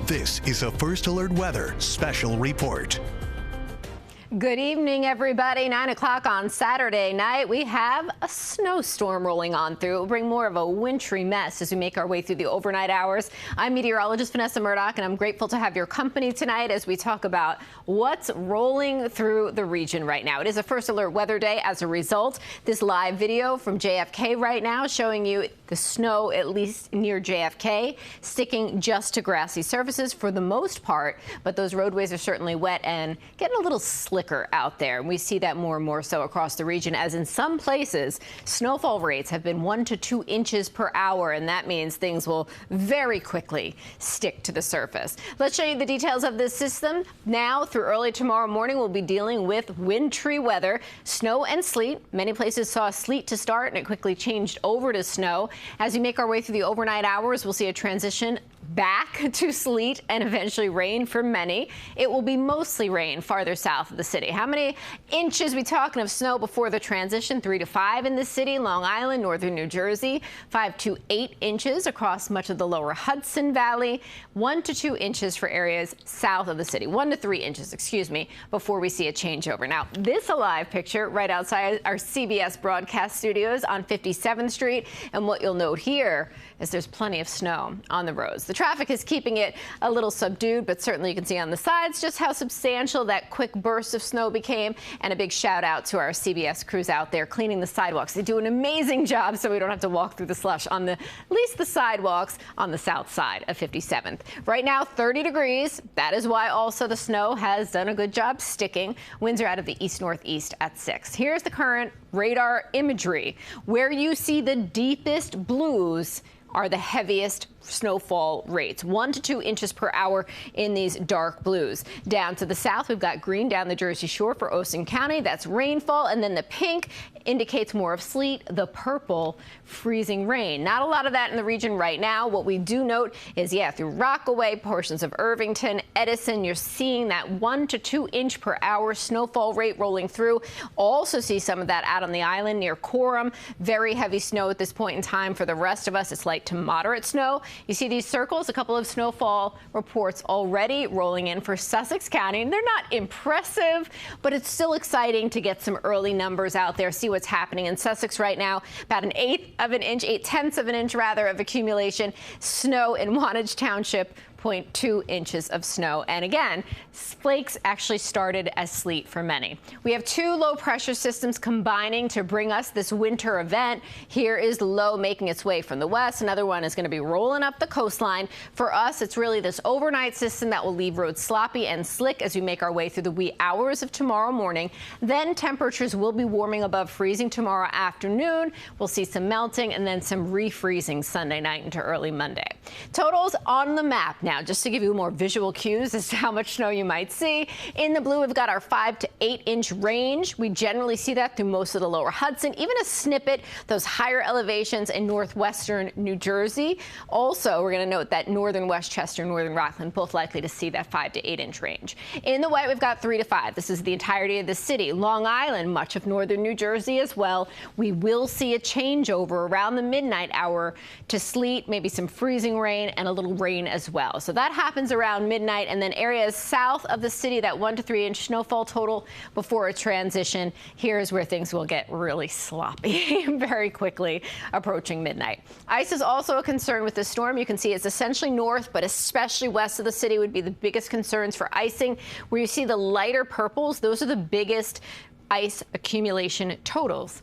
This is a First Alert Weather Special Report. Good evening, everybody. 9 o'clock on Saturday night, we have a snowstorm rolling on through. It will bring more of a wintry mess as we make our way through the overnight hours. I'm meteorologist Vanessa Murdock, and I'm grateful to have your company tonight as we talk about what's rolling through the region right now. It is a First Alert Weather Day as a result. This live video from JFK right now showing you the snow, at least near JFK, sticking just to grassy surfaces for the most part, but those roadways are certainly wet and getting a little slicker out there. And we see that more and more so across the region, as in some places, snowfall rates have been 1 to 2 inches per hour, and that means things will very quickly stick to the surface. Let's show you the details of this system. Now through early tomorrow morning, we'll be dealing with wintry weather, snow and sleet. Many places saw sleet to start, and it quickly changed over to snow. As we make our way through the overnight hours, we'll see a transition back to sleet and eventually rain for many. It will be mostly rain farther south of the city. How many inches we talking of snow before the transition? 3 to 5 in the city, Long Island, northern New Jersey, 5 to 8 inches across much of the lower Hudson Valley, 1 to 2 inches for areas south of the city, 1 to 3 inches, excuse me, before we see a changeover. Now, this a live picture right outside our CBS broadcast studios on 57th Street. And what you'll note here is there's plenty of snow on the roads. The traffic is keeping it a little subdued, but certainly you can see on the sides just how substantial that quick burst of snow became. And a big shout out to our CBS crews out there cleaning the sidewalks. They do an amazing job so we don't have to walk through the slush on at least the sidewalks on the south side of 57th. Right now, 30 degrees. That is why also the snow has done a good job sticking. Winds are out of the east-northeast at 6. Here's the current radar imagery. Where you see the deepest blues are the heaviest snowfall rates, 1 to 2 inches per hour in these dark blues. Down to the south, we've got green down the Jersey Shore for Ocean County. That's rainfall. And then the pink indicates more of sleet. The purple, freezing rain. Not a lot of that in the region right now. What we do note is, through Rockaway, portions of Irvington, Edison, you're seeing that 1 to 2 inch per hour snowfall rate rolling through. Also see some of that out on the island near Coram. Very heavy snow at this point in time. For the rest of us, it's light to moderate snow. You see these circles, a couple of snowfall reports already rolling in for Sussex County. And they're not impressive, but it's still exciting to get some early numbers out there, see what's happening in Sussex right now. About 8/10 of an inch rather, of accumulation. Snow in Wantage Township, 0.2 inches of snow. And again, flakes actually started as sleet for many. We have 2 low pressure systems combining to bring us this winter event. Here is the low making its way from the west. Another one is going to be rolling up the coastline. For us, it's really this overnight system that will leave roads sloppy and slick as we make our way through the wee hours of tomorrow morning. Then temperatures will be warming above freezing tomorrow afternoon. We'll see some melting and then some refreezing Sunday night into early Monday. Totals on the map now. Just to give you more visual cues as to how much snow you might see. In the blue, we've got our 5 to 8 inch range. We generally see that through most of the lower Hudson, even a snippet, those higher elevations in northwestern New Jersey. Also, we're going to note that northern Westchester, northern Rockland, both likely to see that 5 to 8 inch range. In the white, we've got 3 to 5. This is the entirety of the city. Long Island, much of northern New Jersey as well. We will see a changeover around the midnight hour to sleet, maybe some freezing rain and a little rain as well. So that happens around midnight, and then areas south of the city, that 1 to 3 inch snowfall total before a transition. Here's where things will get really sloppy very quickly approaching midnight. Ice is also a concern with this storm. You can see it's essentially north, but especially west of the city would be the biggest concerns for icing. Where you see the lighter purples, those are the biggest ice accumulation totals.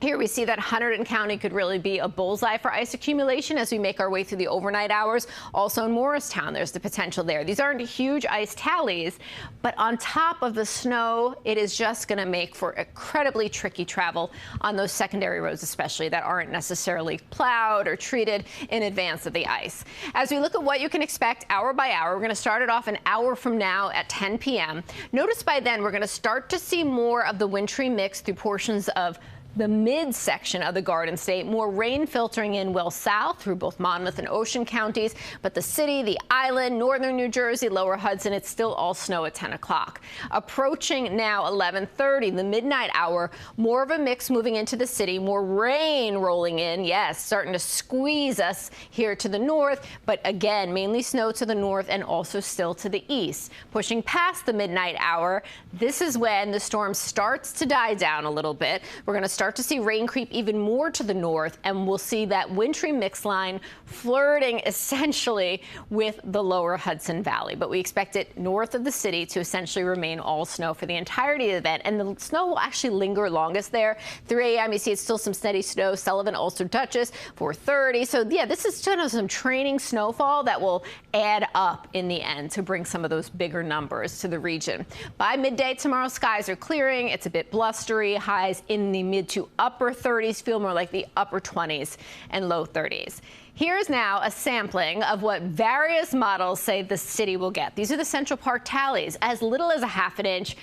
Here we see that Hunterdon County could really be a bullseye for ice accumulation as we make our way through the overnight hours. Also in Morristown, there's the potential there. These aren't huge ice tallies, but on top of the snow, it is just going to make for incredibly tricky travel on those secondary roads, especially that aren't necessarily plowed or treated in advance of the ice. As we look at what you can expect hour by hour, we're going to start it off an hour from now at 10 p.m. Notice by then we're going to start to see more of the wintry mix through portions of the midsection of the Garden State. More rain filtering in well south through both Monmouth and Ocean counties. But the city, the island, northern New Jersey, lower Hudson, it's still all snow at 10 o'clock. Approaching now 11:30, the midnight hour, more of a mix moving into the city. More rain rolling in. Yes, starting to squeeze us here to the north. But again, mainly snow to the north and also still to the east. Pushing past the midnight hour, this is when the storm starts to die down a little bit. We're going to start to see rain creep even more to the north, and we'll see that wintry mix line flirting essentially with the lower Hudson Valley. But we expect it north of the city to essentially remain all snow for the entirety of the event, and the snow will actually linger longest there. 3 a.m. you see it's still some steady snow. Sullivan, Ulster, Dutchess, 4:30. So yeah, this is kind of some training snowfall that will add up in the end to bring some of those bigger numbers to the region. By midday tomorrow, skies are clearing. It's a bit blustery. Highs in the mid to upper 30s, feel more like the upper 20s and low 30s. Here's now a sampling of what various models say the city will get. These are the Central Park tallies. As little as a half an inch.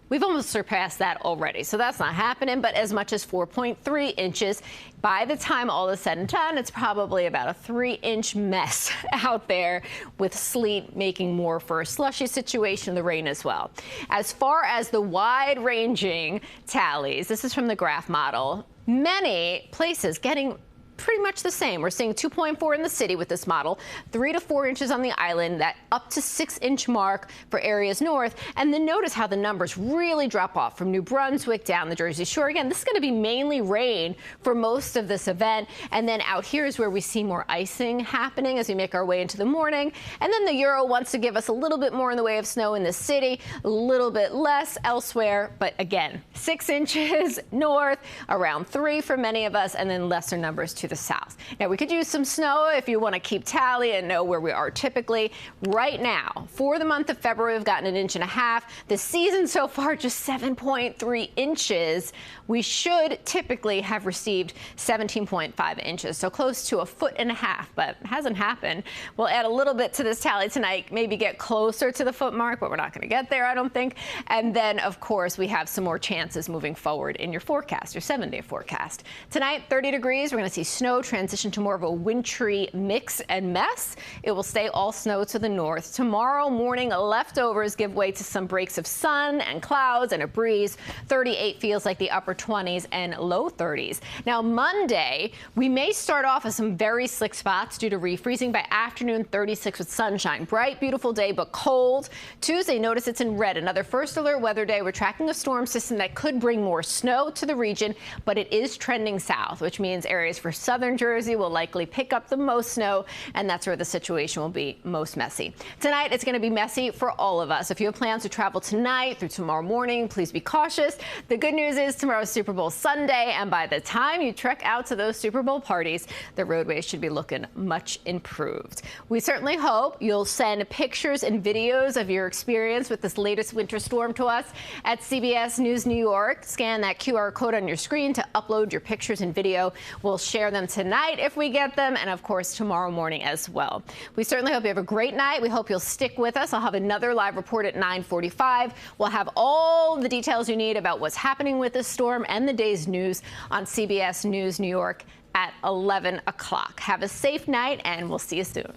We've almost surpassed that already, so that's not happening, but as much as 4.3 inches. By the time all is said and done, it's probably about a 3-inch mess out there, with sleet making more for a slushy situation, the rain as well. As far as the wide-ranging tallies, this is from the graph model, many places getting pretty much the same. We're seeing 2.4 in the city with this model, 3 to 4 inches on the island, that up to 6-inch mark for areas north. And then notice how the numbers really drop off from New Brunswick down the Jersey Shore. Again, this is going to be mainly rain for most of this event. And then out here is where we see more icing happening as we make our way into the morning. And then the Euro wants to give us a little bit more in the way of snow in the city, a little bit less elsewhere. But again, 6 inches north, around 3 for many of us, and then lesser numbers to the south. Now, we could use some snow if you want to keep tally and know where we are typically. Right now, for the month of February, we've gotten 1.5 inches. The season so far, just 7.3 inches. We should typically have received 17.5 inches, so close to 1.5 feet, but it hasn't happened. We'll add a little bit to this tally tonight, maybe get closer to the foot mark, but we're not going to get there, I don't think. And then, of course, we have some more chances moving forward in your forecast, your 7-day forecast. Tonight, 30 degrees. We're going to see snow transition to more of a wintry mix and mess. It will stay all snow to the north. Tomorrow morning, leftovers give way to some breaks of sun and clouds and a breeze. 38 feels like the upper 20s and low 30s. Now, Monday, we may start off with some very slick spots due to refreezing. By afternoon, 36 with sunshine. Bright, beautiful day, but cold. Tuesday, notice it's in red. Another first alert weather day. We're tracking a storm system that could bring more snow to the region, but it is trending south, which means areas for southern Jersey will likely pick up the most snow, and that's where the situation will be most messy. Tonight, it's going to be messy for all of us. If you have plans to travel tonight through tomorrow morning, please be cautious. The good news is tomorrow's Super Bowl Sunday, and by the time you trek out to those Super Bowl parties, the roadways should be looking much improved. We certainly hope you'll send pictures and videos of your experience with this latest winter storm to us at CBS News New York. Scan that QR code on your screen to upload your pictures and video. We'll share them tonight if we get them, and of course tomorrow morning as well. We certainly hope you have a great night. We hope you'll stick with us. I'll have another live report at 9:45. We'll have all the details you need about what's happening with this storm and the day's news on CBS News New York at 11 o'clock. Have a safe night, and we'll see you soon.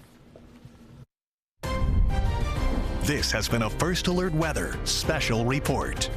This has been a First Alert Weather Special Report.